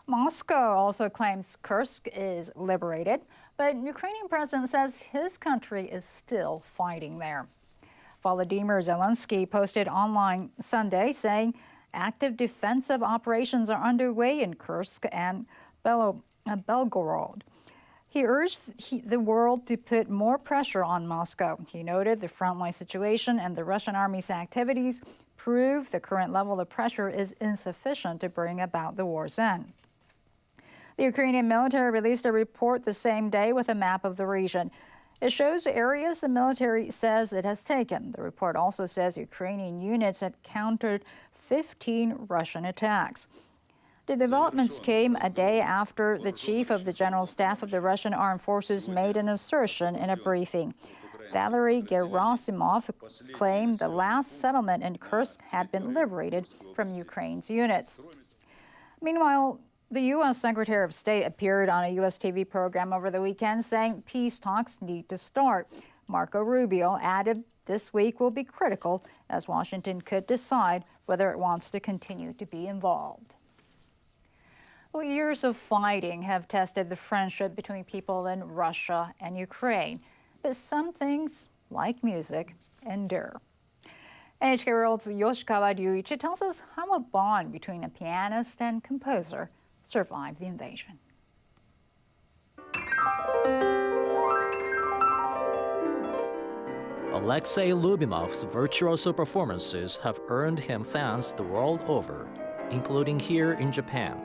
Moscow also claims Kursk is liberated, but Ukrainian president says his country is still fighting there. Volodymyr Zelensky posted online Sunday saying active defensive operations are underway in Kursk and Belgorod. He urged the world to put more pressure on Moscow. He noted the frontline situation and the Russian army's activities prove the current level of pressure is insufficient to bring about the war's end. The Ukrainian military released a report the same day with a map of the region. It shows areas the military says it has taken. The report also says Ukrainian units had countered 15 Russian attacks. The developments came a day after the chief of the General Staff of the Russian Armed Forces made an assertion in a briefing. Valery Gerasimov claimed the last settlement in Kursk had been liberated from Ukraine's units. Meanwhile, the U.S. Secretary of State appeared on a U.S. TV program over the weekend saying peace talks need to start. Marco Rubio added this week will be critical as Washington could decide whether it wants to continue to be involved. Well, years of fighting have tested the friendship between people in Russia and Ukraine, but some things, like music, endure. NHK World's Yoshikawa Ryuichi tells us how a bond between a pianist and composer survived the invasion. Alexei Lubimov's virtuoso performances have earned him fans the world over, including here in Japan.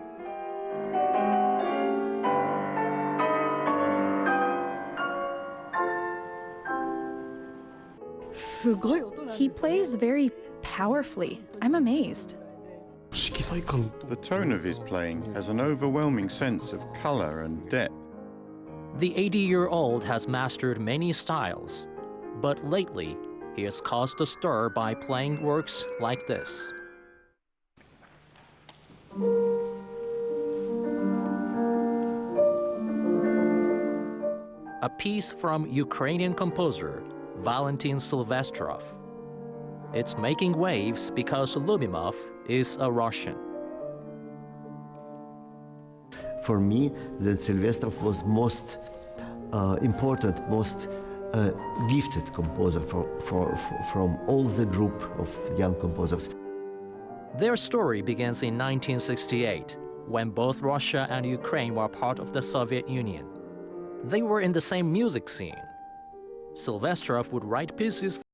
He plays very powerfully. I'm amazed. The tone of his playing has an overwhelming sense of color and depth. The 80-year-old has mastered many styles, but lately he has caused a stir by playing works like this. A piece from Ukrainian composer Valentin Silvestrov. It's making waves because Lubimov is a Russian. For me, then Silvestrov was most important, most gifted composer from all the group of young composers. Their story begins in 1968, when both Russia and Ukraine were part of the Soviet Union. They were in the same music scene. Silvestrov would write pieces